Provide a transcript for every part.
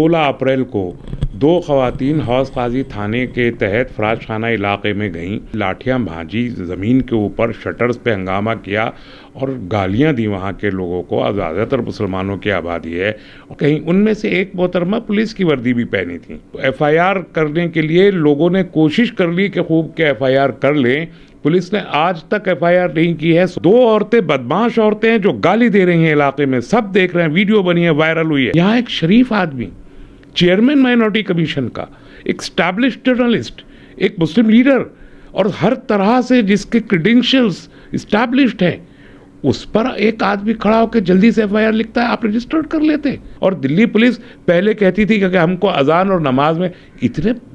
16 अप्रैल को दो खवातीन हौस काजी थाने के तहत फराज खाना इलाके में गईं, लाठियां भांजी, ज़मीन के ऊपर शटर्स पे हंगामा किया और गालियां दी वहां के लोगों को। ज़्यादातर मुसलमानों की आबादी है और कहीं उनमें से एक मोहतरमा पुलिस की वर्दी भी पहनी थी। FIR करने के लिए लोगों ने कोशिश कर ली कि खूब के FIR कर लें। पुलिस ने आज तक FIR नहीं की है। दो औरतें, बदमाश औरतें हैं जो गाली दे रही हैं इलाके में, सब देख रहे हैं, वीडियो बनी है, वायरल हुई है। यहाँ एक शरीफ आदमी, चेयरमैन माइनॉरिटी कमीशन का, एक स्टैब्लिश्ड जर्नलिस्ट, एक मुस्लिम लीडर और हर तरह से जिसके क्रेडेंशियल्स स्टैब्लिश्ड हैं, उस पर एक आदमी खड़ा होकर जल्दी से FIR लिखता है, आप रजिस्टर्ड कर लेते। और दिल्ली पुलिस पहले कहती थी कि हमको अजान और नमाज में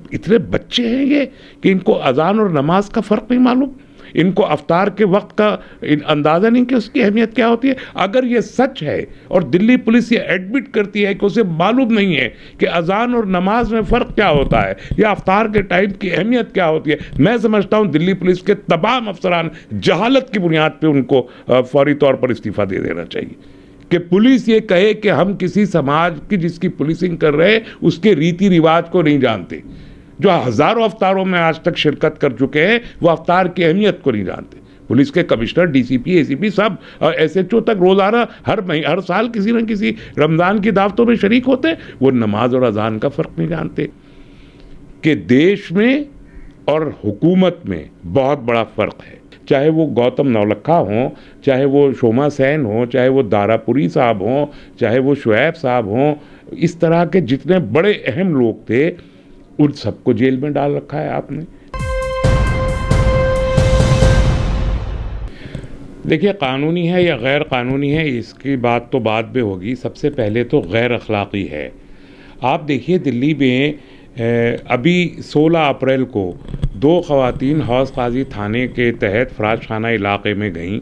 इतने बच्चे हैं ये कि इनको अजान और नमाज का फ़र्क नहीं मालूम, इनको अफ्तार के वक्त का अंदाज़ा नहीं कि उसकी अहमियत क्या होती है। अगर ये सच है और दिल्ली पुलिस ये एडमिट करती है कि उसे मालूम नहीं है कि अजान और नमाज में फ़र्क क्या होता है या अफ्तार के टाइम की अहमियत क्या होती है, मैं समझता हूँ दिल्ली पुलिस के तमाम अफसरान जहालत की बुनियाद पर उनको फौरी तौर पर इस्तीफ़ा दे देना चाहिए। कि पुलिस ये कहे कि हम किसी समाज की जिसकी पुलिसिंग कर रहे हैं उसके रीति रिवाज को नहीं जानते। जो हज़ारों अफ्तारों में आज तक शिरकत कर चुके हैं वो अफ्तार की अहमियत को नहीं जानते। पुलिस के कमिश्नर, DCP, ACP सब SHO तक रोज़ाना हर साल किसी न किसी रमज़ान की दावतों में शरीक होते, वो नमाज और अजान का फ़र्क नहीं जानते। कि देश में और हुकूमत में बहुत बड़ा फ़र्क है। चाहे वो गौतम नौलखा हों, चाहे वो शोमा सेन हों, चाहे वो दारापुरी साहब हों, चाहे वो शुएब साहब हों, इस तरह के जितने बड़े अहम लोग थे उन सबको जेल में डाल रखा है आपने। देखिए, कानूनी है या गैर कानूनी है इसकी बात तो बाद में होगी। सबसे पहले तो गैर अखलाकी है। आप देखिए, दिल्ली में अभी 16 अप्रैल को दो खवातीन हौस काजी थाने के तहत फराज खाना इलाके में गईं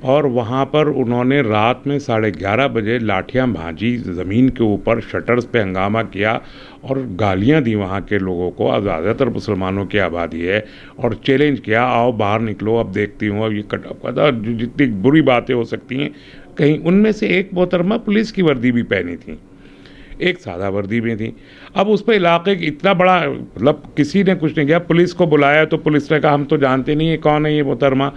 और वहाँ पर उन्होंने रात में 11:30 बजे लाठियां भांजी, ज़मीन के ऊपर शटर्स पे हंगामा किया और गालियां दी वहाँ के लोगों को। ज़्यादातर मुसलमानों की आबादी है और चैलेंज किया, आओ बाहर निकलो, अब देखती हूँ, अब ये जितनी बुरी बातें हो सकती हैं। कहीं उनमें से एक मोहतरमा पुलिस की वर्दी भी पहनी थी, एक सादा वर्दी में थी। अब उस पर इलाके की इतना बड़ा, मतलब किसी ने कुछ नहीं किया, पुलिस को बुलाया तो पुलिस ने कहा हम तो जानते नहीं है कौन है ये मोहतरमा।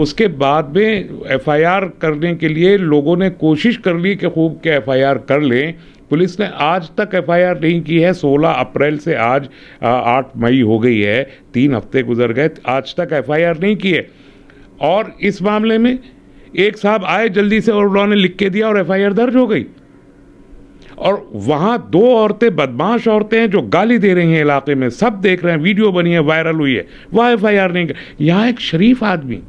उसके बाद में FIR करने के लिए लोगों ने कोशिश कर ली कि खूब के FIR कर लें। पुलिस ने आज तक FIR नहीं की है। 16 अप्रैल से आज 8 मई हो गई है, 3 हफ्ते गुजर गए, आज तक FIR नहीं की है। और इस मामले में एक साहब आए जल्दी से और उन्होंने लिख के दिया और FIR दर्ज हो गई। और वहाँ दो औरतें, बदमाश औरतें हैं जो गाली दे रही हैं इलाके में, सब देख रहे हैं, वीडियो बनी है, वायरल हुई है, वह FIR नहीं। यहाँ एक शरीफ आदमी,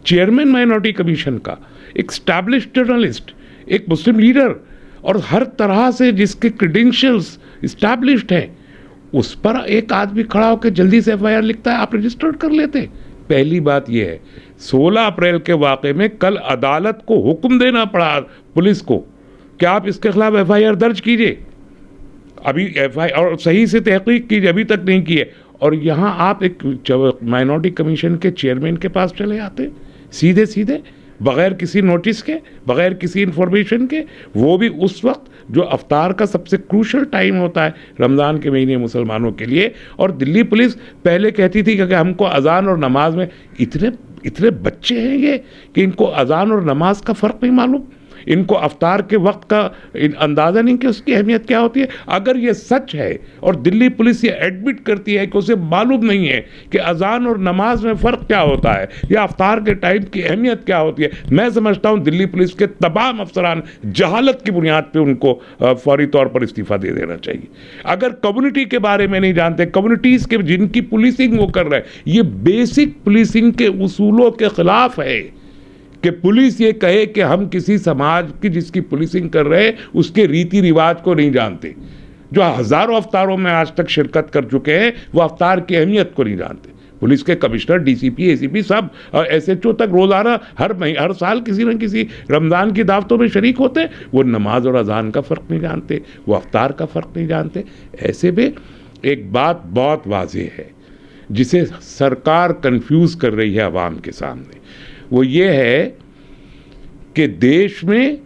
चेयरमैन माइनॉरिटी कमीशन का, एक स्टैब्लिश्ड जर्नलिस्ट, एक मुस्लिम लीडर और हर तरह से जिसके क्रेडेंशियल्स स्टैब्लिश्ड हैं, उस पर एक आदमी खड़ा होकर जल्दी से FIR लिखता है, आप रजिस्टर्ड कर लेते। पहली बात यह है, 16 अप्रैल के वाक़े में कल अदालत को हुक्म देना पड़ा पुलिस को कि आप इसके खिलाफ FIR दर्ज कीजिए, अभी FIR और सही से तहकीक कीजिए, अभी तक नहीं की है। और यहाँ आप एक माइनॉरिटी कमीशन के चेयरमैन के पास चले आते सीधे सीधे, बग़ैर किसी नोटिस के, बग़ैर किसी इन्फॉर्मेशन के, वो भी उस वक्त जो अफ्तार का सबसे क्रूशल टाइम होता है रमज़ान के महीने मुसलमानों के लिए। और दिल्ली पुलिस पहले कहती थी कि हमको अजान और नमाज में इतने बच्चे हैं ये कि इनको अजान और नमाज का फ़र्क नहीं मालूम, इनको अफ्तार के वक्त का अंदाज़ा नहीं कि उसकी अहमियत क्या होती है। अगर ये सच है और दिल्ली पुलिस ये एडमिट करती है कि उसे मालूम नहीं है कि अजान और नमाज में फ़र्क क्या होता है या अफ्तार के टाइम की अहमियत क्या होती है, मैं समझता हूँ दिल्ली पुलिस के तमाम अफसरान जहालत की बुनियाद पर उनको फौरी तौर पर इस्तीफ़ा दे देना चाहिए। अगर कम्युनिटी के बारे में नहीं जानते, कम्युनिटीज़ के जिनकी पुलिसिंग वो कर रहे हैं, ये बेसिक पुलिसिंग के उसूलों के ख़िलाफ़ है कि पुलिस ये कहे कि हम किसी समाज की जिसकी पुलिसिंग कर रहे हैं उसके रीति रिवाज को नहीं जानते। जो हज़ारों अफ्तारों में आज तक शिरकत कर चुके हैं वो अफ्तार की अहमियत को नहीं जानते। पुलिस के कमिश्नर, DCP, ACP सब SHO तक रोज़ाना हर साल किसी न किसी रमज़ान की दावतों में शरीक होते, वो नमाज और अजान का फ़र्क नहीं जानते, वो अफ्तार का फ़र्क नहीं जानते। ऐसे में एक बात बहुत वाज़ेह है जिसे सरकार कंफ्यूज कर रही है आवाम के सामने, वो ये है कि देश में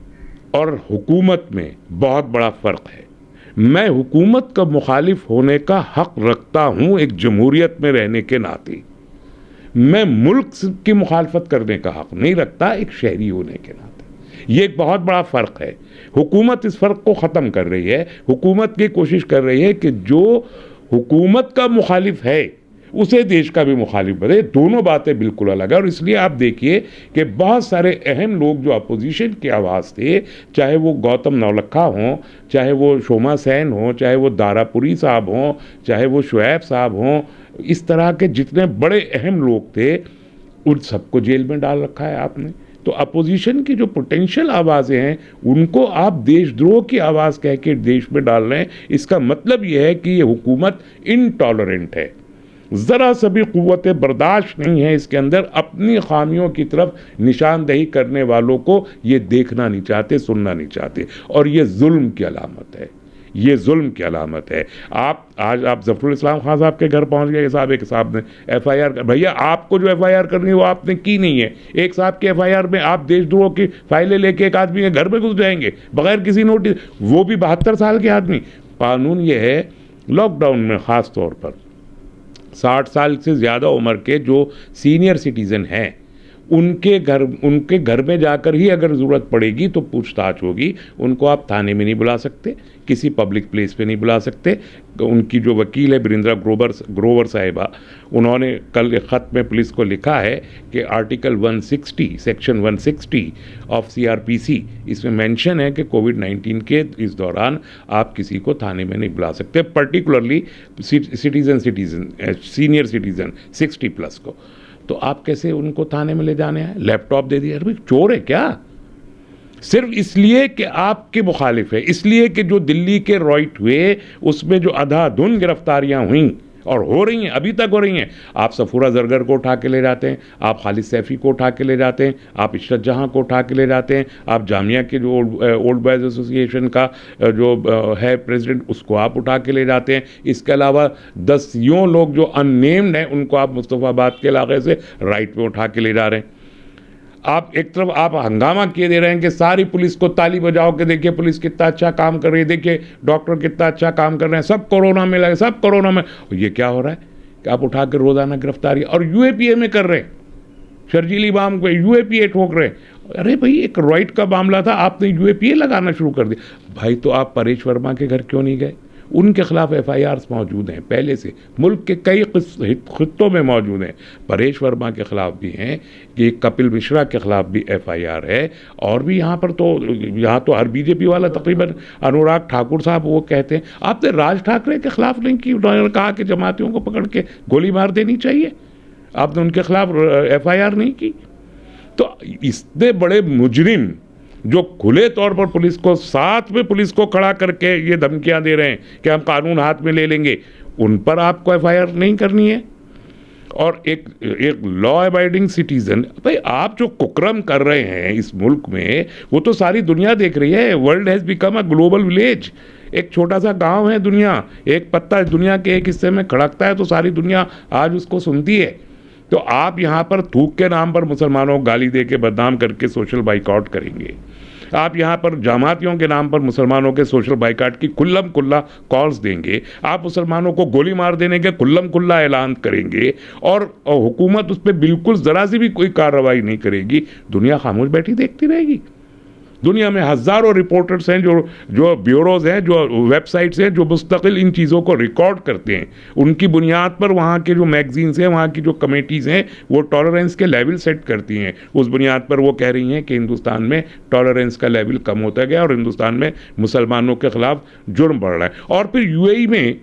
और हुकूमत में बहुत बड़ा फ़र्क है। मैं हुकूमत का मुखालिफ होने का हक रखता हूं एक जमहूरियत में रहने के नाते। मैं मुल्क की मुखालफत करने का हक नहीं रखता एक शहरी होने के नाते। ये एक बहुत बड़ा फ़र्क है। हुकूमत इस फ़र्क को ख़त्म कर रही है। हुकूमत ये कोशिश कर रही है कि जो हुकूमत का मुखालिफ है उसे देश का भी मुखालिफ बने। दोनों बातें बिल्कुल अलग है। और इसलिए आप देखिए कि बहुत सारे अहम लोग जो अपोजिशन की आवाज़ थे, चाहे वो गौतम नवलखा हों, चाहे वो शोमा सेन हों, चाहे वो दारापुरी साहब हों, चाहे वो शुएब साहब हों, इस तरह के जितने बड़े अहम लोग थे उन सबको जेल में डाल रखा है आपने। तो अपोजिशन की जो पोटेंशियल आवाज़ें हैं उनको आप देशद्रोह की आवाज़ कह के देश में डाल रहे हैं। इसका मतलब यह है कि ये हुकूमत इनटॉलरेंट है, ज़रा सभी क़ुव्वतें बर्दाश्त नहीं है इसके अंदर। अपनी खामियों की तरफ निशानदही करने वालों को ये देखना नहीं चाहते, सुनना नहीं चाहते, और ये जुल्म की अलामत है। ये जुल्म की अलामत है। आज आप ज़फ़रुल इस्लाम खान साहब के घर पहुंच गए, एक साहब ने FIR कर, भैया आपको जो FIR करनी है वो आपने की नहीं है। एक साहब के FIR में आप देशद्रोह की फाइलें लेके एक आदमी के घर में घुस जाएंगे बगैर किसी नोटिस, वो भी 72 साल के आदमी। कानून ये है, लॉकडाउन में ख़ास तौर पर 60 साल से ज़्यादा उम्र के जो सीनियर सिटीज़न हैं उनके घर में जाकर ही अगर ज़रूरत पड़ेगी तो पूछताछ होगी। उनको आप थाने में नहीं बुला सकते, किसी पब्लिक प्लेस पे नहीं बुला सकते। उनकी जो वकील है बरिंद्रा ग्रोवर साहिबा, उन्होंने कल एक ख़त में पुलिस को लिखा है कि आर्टिकल 160 सेक्शन 160 ऑफ CRPC इसमें मेंशन है कि कोविड-19 के इस दौरान आप किसी को थाने में नहीं बुला सकते, पर्टिकुलरली सीनियर सिटीज़न 60+ को। तो आप कैसे उनको थाने में ले जाने हैं? लैपटॉप दे दिया, अरे चोर है क्या? सिर्फ इसलिए कि आपके मुखालिफ है, इसलिए कि जो दिल्ली के रॉइट हुए उसमें जो अंधाधुंध गिरफ्तारियां हुई और हो रही हैं, अभी तक हो रही हैं। आप सफूरा जरगर को उठा के ले जाते हैं, आप खालिद सैफ़ी को उठा के ले जाते हैं, आप इशरत जहां को उठा के ले जाते हैं, आप जामिया के जो ओल्ड बॉयज़ एसोसिएशन का जो है प्रेसिडेंट उसको आप उठा के ले जाते हैं। इसके अलावा 10 यूँ लोग जो अननेम्ड हैं उनको आप मुस्तफ़ाबाद के इलाके से राइट में उठा के ले जा रहे हैं। आप एक तरफ आप हंगामा किए दे रहे हैं कि सारी पुलिस को ताली बजाओ कि देखिए पुलिस कितना अच्छा काम कर रही है, देखिए डॉक्टर कितना अच्छा काम कर रहे हैं, सब कोरोना में लगे, सब कोरोना में। ये क्या हो रहा है कि आप उठा के रोज़ाना गिरफ्तारी और UAPA में कर रहे हैं, शर्जीली बाम को UAPA ठोक रहे हैं। अरे भाई एक रॉइट का मामला था, आपने UAPA लगाना शुरू कर दिया। भाई तो आप परेश वर्मा के घर क्यों नहीं गए? उनके खिलाफ FIRs मौजूद हैं पहले से, मुल्क के कई खित्तों में मौजूद हैं। परेश वर्मा के खिलाफ भी हैं, कि कपिल मिश्रा के खिलाफ भी FIR है, और भी यहाँ तो हर BJP वाला तकरीबन अनुराग ठाकुर साहब वो कहते हैं। आपने राज ठाकरे के खिलाफ नहीं की, उन्होंने कहा कि जमातियों को पकड़ के गोली मार देनी चाहिए, आपने उनके खिलाफ FIR नहीं की। तो इतने बड़े मुजरिम जो खुले तौर पर पुलिस को साथ में पुलिस को खड़ा करके ये धमकियां दे रहे हैं कि हम कानून हाथ में ले लेंगे, उन पर आपको FIR नहीं करनी है। और एक लॉ अबाइडिंग सिटीजन, भाई आप जो कुकर्म कर रहे हैं इस मुल्क में वो तो सारी दुनिया देख रही है। World has become a global village. एक छोटा सा गांव है दुनिया, एक पत्ता दुनिया के एक हिस्से में खड़कता है तो सारी दुनिया आज उसको सुनती है। तो आप यहाँ पर थूक के नाम पर मुसलमानों को गाली दे के बदनाम करके सोशल बाइकआउट करेंगे, आप यहाँ पर जमातियों के नाम पर मुसलमानों के सोशल बाइकाट की खुल्लम खुल्ला कॉल्स देंगे, आप मुसलमानों को गोली मार देने के खुल्लम खुल्ला ऐलान करेंगे, और हुकूमत उस पर बिल्कुल ज़रा सी भी कोई कार्रवाई नहीं करेगी। दुनिया खामोश बैठी देखती रहेगी। दुनिया में हज़ारों रिपोर्टर्स हैं, जो ब्यूरोज़ हैं, जो वेबसाइट्स हैं, जो मुस्तकिल इन चीज़ों को रिकॉर्ड करते हैं। उनकी बुनियाद पर वहाँ के जो मैगजीन्स हैं, वहाँ की जो कमेटीज़ हैं, वो टॉलरेंस के लेवल सेट करती हैं। उस बुनियाद पर वो कह रही हैं कि हिंदुस्तान में टॉलरेंस का लेवल कम होता गया और हिंदुस्तान में मुसलमानों के ख़िलाफ़ जुर्म बढ़ रहा है। और फिर UAE में,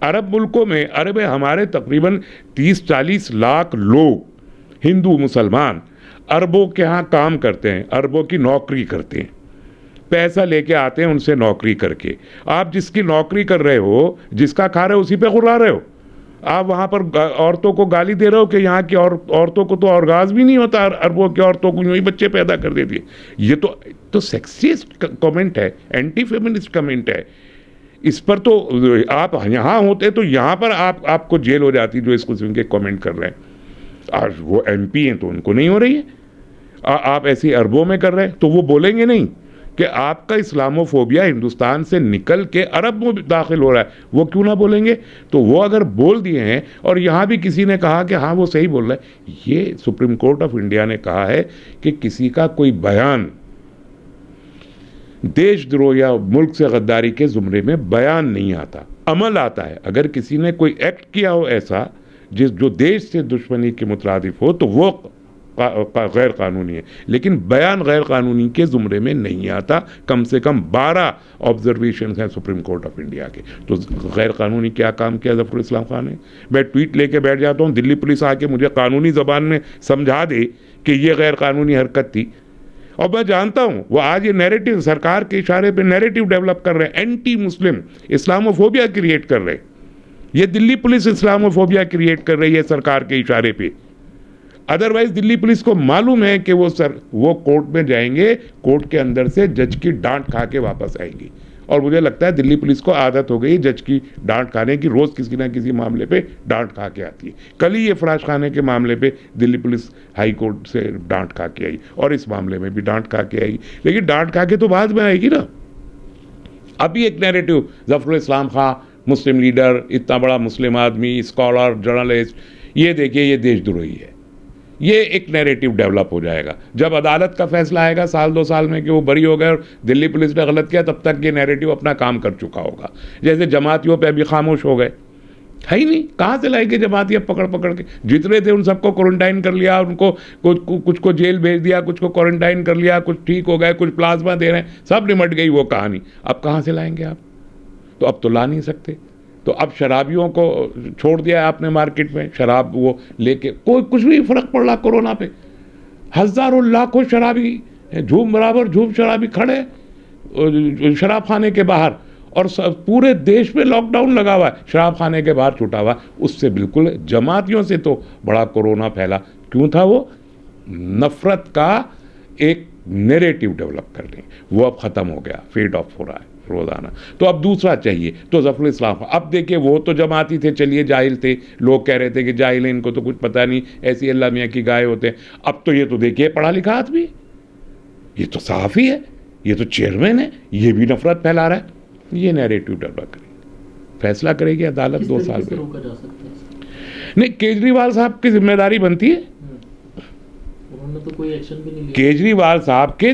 अरब मुल्कों में, अरे भाई हमारे तकरीबन 30-40 लाख लोग हिंदू मुसलमान अरबों के यहाँ काम करते हैं, अरबों की नौकरी करते हैं, पैसा लेके आते हैं उनसे नौकरी करके। आप जिसकी नौकरी कर रहे हो, जिसका खा रहे हो, उसी पे खुर्रा रहे हो। आप वहाँ पर औरतों को गाली दे रहे हो कि यहाँ की औरतों को तो ऑर्गाज़ भी नहीं होता, अरबों की औरतों को यूँ ही बच्चे पैदा कर देती है। ये तो सेक्सिस्ट कमेंट है, एंटी फेमिनिस्ट कमेंट है। इस पर तो आप यहाँ होते तो यहाँ पर आपको जेल हो जाती जो इस किस्म के कमेंट कर रहे हैं। आज वो MP हैं तो उनको नहीं हो रही है। आप ऐसी अरबों में कर रहे हैं तो वो बोलेंगे नहीं कि आपका इस्लामोफोबिया हिंदुस्तान से निकल के अरब में दाखिल हो रहा है, वो क्यों ना बोलेंगे? तो वो अगर बोल दिए हैं और यहाँ भी किसी ने कहा कि हाँ वो सही बोल रहा है, ये सुप्रीम कोर्ट ऑफ इंडिया ने कहा है कि किसी का कोई बयान देशद्रोह या मुल्क से गद्दारी के जुमरे में बयान नहीं आता, अमल आता है। अगर किसी ने कोई एक्ट किया हो ऐसा जो देश से दुश्मनी के मुतरादिफ हो तो वो गैर कानूनी है, लेकिन बयान गैर कानूनी के जुमरे में नहीं आता। कम से कम 12 ऑब्जर्वेशन हैं सुप्रीम कोर्ट ऑफ इंडिया के। तो गैर कानूनी क्या काम किया जफरुल इस्लाम खान ने? मैं ट्वीट लेके बैठ जाता हूँ, दिल्ली पुलिस आके मुझे कानूनी ज़बान में समझा दे कि ये गैर कानूनी हरकत थी, और मैं जानता हूं वो आज ये नैरेटिव सरकार के इशारे पे नैरेटिव डेवलप कर रहे हैं, एंटी मुस्लिम इस्लामोफोबिया क्रिएट कर रहे हैं। ये दिल्ली पुलिस इस्लामोफोबिया क्रिएट कर रही है सरकार के इशारे पे। अदरवाइज दिल्ली पुलिस को मालूम है कि वो कोर्ट में जाएंगे, कोर्ट के अंदर से जज की डांट खा के वापस आएंगी। और मुझे लगता है दिल्ली पुलिस को आदत हो गई जज की डांट खाने की, रोज किसी ना किसी मामले पे डांट खा के आती है। कल ही ये फराज खाने के मामले पे दिल्ली पुलिस हाई कोर्ट से डांट खा के आई, और इस मामले में भी डांट खा के आई, लेकिन डांट खा के तो बाद में आएगी ना। अभी एक नैरेटिव, जफरुल इस्लाम खां मुस्लिम लीडर, इतना बड़ा मुस्लिम आदमी, स्कॉलर, जर्नलिस्ट, ये देखिए ये देशद्रोही है, ये एक नैरेटिव डेवलप हो जाएगा। जब अदालत का फैसला आएगा साल 2 साल में कि वो बरी हो गए और दिल्ली पुलिस ने गलत किया, तब तक ये नैरेटिव अपना काम कर चुका होगा। जैसे जमातियों पे अभी खामोश हो गए, है ही नहीं, कहाँ से लाएंगे जमाती? अब पकड़ पकड़ के जितने थे उन सबको क्वारंटाइन कर लिया, उनको कुछ को जेल भेज दिया, कुछ को क्वारंटाइन कर लिया, कुछ ठीक हो गए, कुछ प्लाज्मा दे रहे हैं, सब निमट गई वो कहानी। अब कहाँ से लाएंगे आप? तो अब तो ला नहीं सकते। तो अब शराबियों को छोड़ दिया है आपने मार्केट में, शराब वो लेके कोई कुछ भी फर्क पड़ रहा कोरोना पे। हजारों लाखों शराबी झूम बराबर झूम शराबी खड़े शराब खाने के बाहर, और पूरे देश में लॉकडाउन लगा हुआ है, शराब खाने के बाहर छूटा हुआ। उससे बिल्कुल जमातियों से तो बड़ा कोरोना फैला। क्यों था? वो नफरत का एक नैरेटिव डेवलप करने, वो अब ख़त्म हो गया, फेड ऑफ हो रहा है रोज़ाना। तो अब दूसरा चाहिए। तो जफरुल इस्लाम, अब देखिए वो तो जमाती थे, चलिए जाहिल थे, लोग कह रहे थे कि जाहिल है, इनको तो कुछ पता नहीं, ऐसी अल्लाह मियाँ की गाय होते हैं। अब तो ये तो देखिए पढ़ा लिखा आदमी, ये तो सहाफ़ी है, ये तो चेयरमैन है, ये भी नफरत फैला रहा है। ये नैरेटिव डेवलप करेगी, फैसला करेगी अदालत 2 साल में। नहीं, केजरीवाल साहब की जिम्मेदारी बनती है, उन्होंने तो कोई एक्शन भी नहीं लिया। केजरीवाल साहब के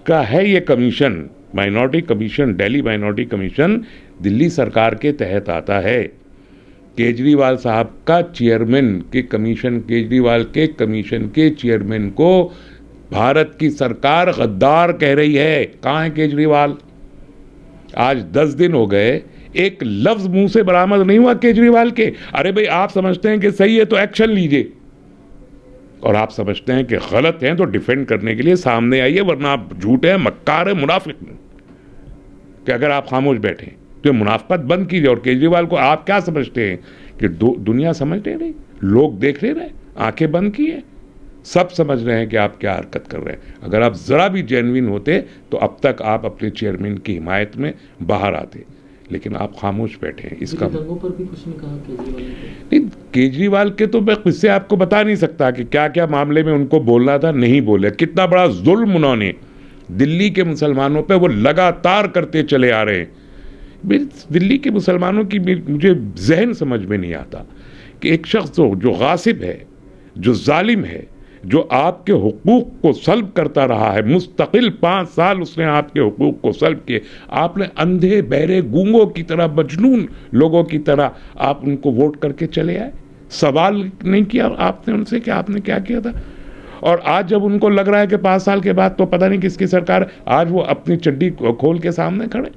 का है ये commission, minority commission, Delhi minority commission Delhi सरकार के तहत आता है। केजरीवाल साहब का चेयरमैन के कमीशन, केजरीवाल के कमीशन के चेयरमैन को भारत की सरकार गद्दार कह रही है। कहाँ है केजरीवाल? आज 10 दिन हो गए, एक लफ्ज मुंह से बरामद नहीं हुआ केजरीवाल के। अरे भाई, आप समझते हैं कि सही है तो एक्शन लीजिए, और आप समझते हैं कि गलत हैं तो डिफेंड करने के लिए सामने आइए, वरना आप झूठे हैं, मक्कार है, मुनाफिक हैं। कि अगर आप खामोश बैठे तो मुनाफिकत बंद कीजिए। और केजरीवाल को आप क्या समझते हैं कि दुनिया समझ नहीं रही, लोग देख नहीं रहे, आंखें बंद की है, सब समझ रहे हैं कि आप क्या हरकत कर रहे हैं। अगर आप जरा भी जेन्युइन होते तो अब तक आप अपने चेयरमैन की हिमायत में बाहर आते, लेकिन आप खामोश बैठे हैं। इसका दंगों पर भी कुछ नहीं कहा केजरीवाल ने। नहीं, केजरीवाल के तो मैं किससे आपको बता नहीं सकता कि क्या क्या मामले में उनको बोलना था, नहीं बोले। कितना बड़ा जुल्म उन्होंने दिल्ली के मुसलमानों पे वो लगातार करते चले आ रहे हैं। दिल्ली के मुसलमानों की मुझे जहन समझ में नहीं आता कि एक शख्स जो गासिब है, जो जालिम है, जो आपके हुकूक को सल्ब करता रहा है, मुस्तकिल 5 साल उसने आपके हुकूक को सल्ब किए, आपने अंधे बहरे गूंगों की तरह, मजनून लोगों की तरह आप उनको वोट करके चले आए। सवाल नहीं किया आपने उनसे कि आपने क्या किया था। और आज जब उनको लग रहा है कि 5 साल के बाद तो पता नहीं किसकी सरकार, आज वो अपनी चड्डी खोल के सामने खड़े,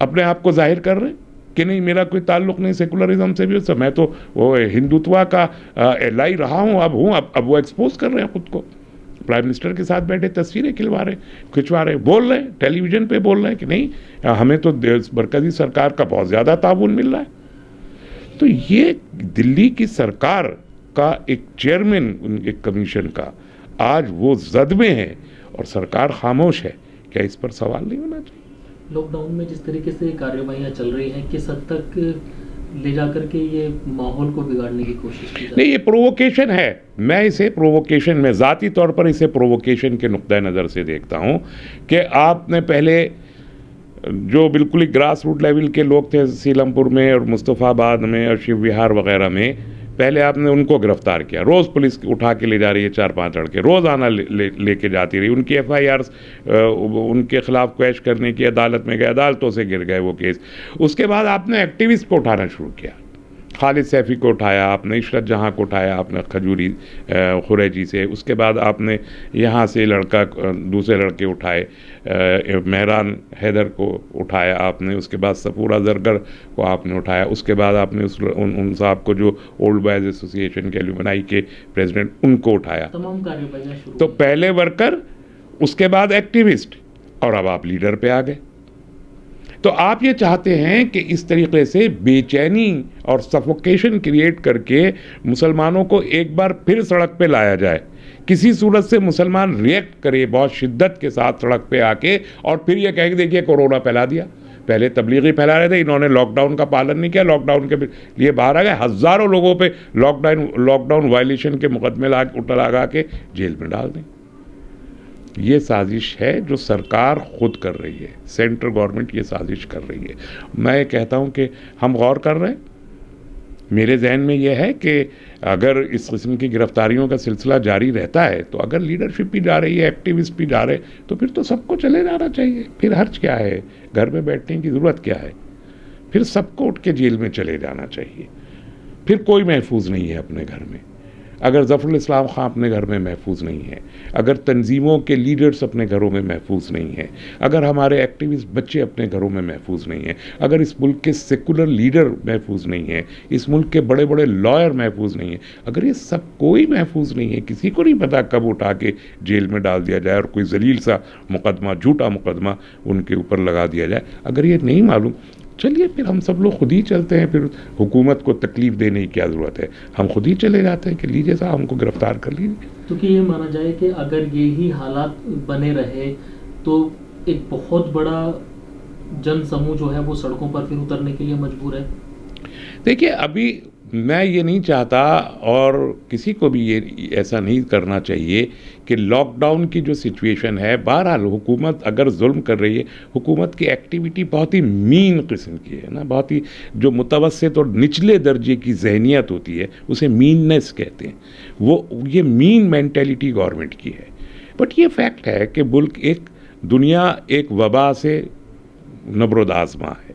अपने आप को जाहिर कर रहे कि नहीं मेरा कोई ताल्लुक नहीं सेकुलरिज्म से भी, उससे मैं तो वो हिंदुत्व का एलाई रहा हूँ, अब हूँ। अब वो एक्सपोज कर रहे हैं खुद को, प्राइम मिनिस्टर के साथ बैठे तस्वीरें खिंचवा रहे, बोल रहे हैं, टेलीविजन पे बोल रहे हैं कि नहीं हमें तो मरकजी सरकार का बहुत ज़्यादा ताउन मिल रहा है। तो ये दिल्ली की सरकार का एक चेयरमैन, एक कमीशन का, आज वो जद में है और सरकार खामोश है। क्या इस पर सवाल नहीं होना चाहिए? लॉकडाउन में जिस तरीके से कार्यवाहियाँ चल रही हैं, किस हद तक ले जाकर के ये माहौल को बिगाड़ने की कोशिश की जा नहीं, ये प्रोवोकेशन है। मैं इसे प्रोवोकेशन में ज़ाती तौर पर इसे प्रोवोकेशन के नुक्ता नज़र से देखता हूँ कि आपने पहले जो बिल्कुल ही ग्रास रूट लेवल के लोग थे सीलमपुर में और मुस्तफ़ाबाद में और शिव विहार वगैरह में, पहले आपने उनको गिरफ्तार किया। रोज़ पुलिस उठा के ले जा रही है, 4-5 लड़के रोज़ाना लेके जाती रही। उनकी FIRs उनके खिलाफ क्वैश करने की, अदालत में गए, अदालतों से गिर गए वो केस। उसके बाद आपने एक्टिविस्ट को उठाना शुरू किया। खालिद सैफ़ी को उठाया आपने, इशरत जहाँ को उठाया आपने खजूरी खुरैजी से। उसके बाद आपने यहाँ से दूसरे लड़के उठाए, मेहरान हैदर को उठाया आपने। उसके बाद सपूरा जरगर को आपने उठाया। उसके बाद आपने उन साहब को जो ओल्ड बॉयज़ एसोसिएशन के एल्यूमनाई के प्रेसिडेंट, उनको उठाया। तमाम कार्यवाहियां शुरू तो पहले वर्कर, उसके बाद एक्टिविस्ट, और अब आप लीडर पे आ गए। तो आप ये चाहते हैं कि इस तरीके से बेचैनी और सफोकेशन क्रिएट करके मुसलमानों को एक बार फिर सड़क पे लाया जाए, किसी सूरत से मुसलमान रिएक्ट करे बहुत शिद्दत के साथ सड़क पे आके, और फिर ये कहे कि देखिए कोरोना फैला दिया। पहले तबलीगी फैला रहे थे, इन्होंने लॉकडाउन का पालन नहीं किया, लॉकडाउन के लिए बाहर आ गए, हज़ारों लोगों पे लॉकडाउन वायलेशन के मुकदमे लगा के जेल में डाल दें। ये साजिश है जो सरकार खुद कर रही है, सेंट्रल गवर्नमेंट ये साजिश कर रही है। मैं कहता हूँ कि हम गौर कर रहे हैं। मेरे जहन में ये है कि अगर इस किस्म की गिरफ्तारियों का सिलसिला जारी रहता है, तो अगर लीडरशिप भी जा रही है, एक्टिविस्ट भी जा रहे हैं, तो फिर तो सबको चले जाना चाहिए। फिर हर्ज क्या है, घर में बैठने की ज़रूरत क्या है? फिर सबको उठ के जेल में चले जाना चाहिए। फिर कोई महफूज नहीं है अपने घर में। अगर ज़फ़रुल इस्लाम खां अपने घर में महफूज नहीं है, अगर तंजीमों के लीडर्स अपने घरों में महफूज नहीं हैं, अगर हमारे एक्टिविस्ट बच्चे अपने घरों में महफूज नहीं हैं, अगर इस मुल्क के सेकुलर लीडर महफूज नहीं हैं, इस मुल्क के बड़े बड़े लॉयर महफूज नहीं हैं, अगर ये सब कोई महफूज नहीं है, किसी को नहीं पता कब उठा के जेल में डाल दिया जाए और कोई जलील सा मुकदमा, झूठा मुकदमा उनके ऊपर लगा दिया जाए, अगर ये नहीं मालूम, चलिए फिर हम सब लोग खुद ही चलते हैं। फिर हुकूमत को तकलीफ देने की क्या ज़रूरत है, हम खुद ही चले जाते हैं कि लीजिए साहब हमको गिरफ्तार कर लीजिए। क्योंकि ये माना जाए कि अगर ये ही हालात बने रहे तो एक बहुत बड़ा जन समूह जो है वो सड़कों पर फिर उतरने के लिए मजबूर है। देखिए, अभी मैं ये नहीं चाहता और किसी को भी ये ऐसा नहीं करना चाहिए कि लॉकडाउन की जो सिचुएशन है, बहरहाल हुकूमत अगर जुल्म कर रही है, हुकूमत की एक्टिविटी बहुत ही मीन किस्म की है ना, बहुत ही जो मुतवस्सित और निचले दर्जे की जहनियत होती है उसे मीननेस कहते हैं। वो ये मीन मेंटेलिटी गवर्नमेंट की है। बट ये फैक्ट है कि मुल्क दुनिया एक वबा से नबरोदाज़मा है,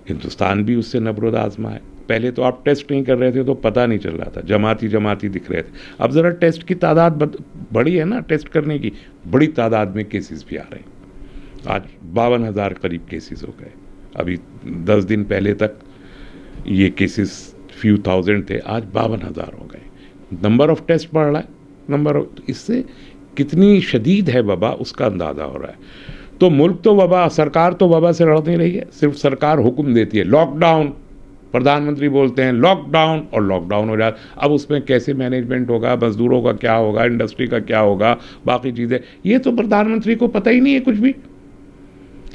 हिंदुस्तान भी उससे नबरोदाज़मा है। पहले तो आप टेस्ट नहीं कर रहे थे तो पता नहीं चल रहा था, जमाती दिख रहे थे। अब ज़रा टेस्ट की तादाद बड़ी है ना, टेस्ट करने की बड़ी तादाद में केसेस भी आ रहे हैं। आज 52,000 करीब केसेस हो गए। अभी 10 दिन पहले तक ये केसेस फ्यू थाउजेंड थे, आज 52,000 हो गए। नंबर ऑफ टेस्ट बढ़ रहा है, इससे कितनी शदीद है वबा उसका अंदाज़ा हो रहा है। तो मुल्क तो वबा, सरकार तो वबा से लड़ नहीं रही है, सिर्फ सरकार हुक्म देती है लॉकडाउन, प्रधानमंत्री बोलते हैं लॉकडाउन और लॉकडाउन हो जाता। अब उसमें कैसे मैनेजमेंट होगा, मजदूरों का क्या होगा, इंडस्ट्री का क्या होगा, बाकी चीज़ें, ये तो प्रधानमंत्री को पता ही नहीं है कुछ भी।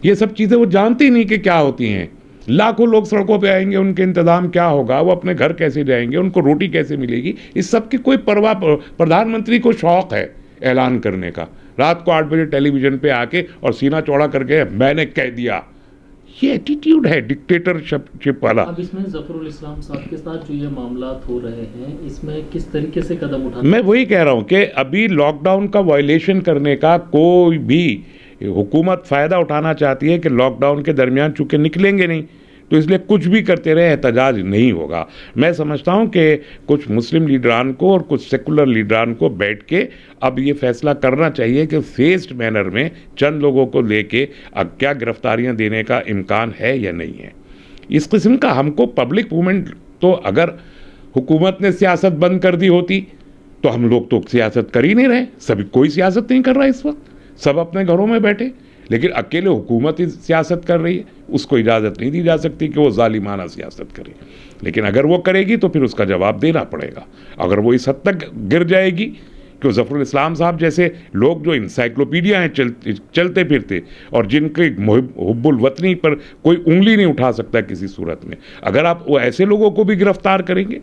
ये सब चीज़ें वो जानते ही नहीं कि क्या होती हैं। लाखों लोग सड़कों पे आएंगे, उनके इंतज़ाम क्या होगा, वो अपने घर कैसे जाएंगे, उनको रोटी कैसे मिलेगी, इस सब की कोई परवाह। प्रधानमंत्री को शौक़ है ऐलान करने का, रात को 8 बजे टेलीविज़न पे आके और सीना चौड़ा करके मैंने कह दिया। ये एटीट्यूड है डिक्टेटरशिप वाला। अब इसमें ज़फ़रुल इस्लाम साहब के साथ जो ये मामलात हो रहे हैं, इसमें किस तरीके से कदम उठाना? मैं वही कह रहा हूँ कि अभी लॉकडाउन का वायलेशन करने का कोई भी हुकूमत फ़ायदा उठाना चाहती है कि लॉकडाउन के दरमियान चूँकि निकलेंगे नहीं, तो इसलिए कुछ भी करते रहे एहतजाज नहीं होगा। मैं समझता हूँ कि कुछ मुस्लिम लीडरान को और कुछ सेकुलर लीडरान को बैठ के अब ये फैसला करना चाहिए कि फेस्ड मैनर में चंद लोगों को लेके अब क्या गिरफ्तारियाँ देने का इम्कान है या नहीं है। इस किस्म का हमको पब्लिक मूवमेंट, तो अगर हुकूमत ने सियासत बंद कर दी होती तो हम लोग तो सियासत कर ही नहीं रहे। सभी कोई सियासत नहीं कर रहा इस वक्त, सब अपने घरों में बैठे। लेकिन अकेले हुकूमत ही सियासत कर रही है, उसको इजाज़त नहीं दी जा सकती कि वो जालिमाना सियासत करे। लेकिन अगर वो करेगी तो फिर उसका जवाब देना पड़ेगा। अगर वो इस हद तक गिर जाएगी कि ज़फ़रुल इस्लाम साहब जैसे लोग जो इंसाइक्लोपीडिया हैं चलते फिरते, और जिनके हुब्बुल वतनी पर कोई उंगली नहीं उठा सकता किसी सूरत में, अगर आप वो ऐसे लोगों को भी गिरफ्तार करेंगे,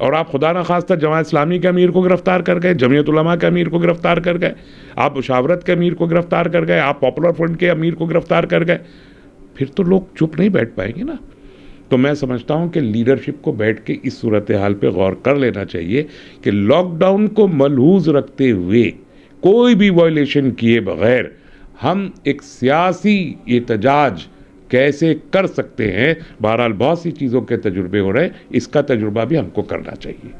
और आप खुदा न खास्ता जमात इस्लामी के अमीर को गिरफ्तार कर गए, जमीयत उलमा के अमीर को गिरफ्तार कर गए, आप मुशावरत के अमीर को गिरफ्तार कर गए, आप पॉपुलर फ्रंट के अमीर को गिरफ्तार कर गए, फिर तो लोग चुप नहीं बैठ पाएंगे ना। तो मैं समझता हूं कि लीडरशिप को बैठ के इस सूरत हाल पे गौर कर लेना चाहिए कि लॉकडाउन को मलहूज रखते हुए कोई भी वायलेशन किए बगैर हम एक सियासी एहतजाज कैसे कर सकते हैं। बहरहाल बहुत सी चीज़ों के तजुर्बे हो रहे हैं, इसका तजुर्बा भी हमको करना चाहिए।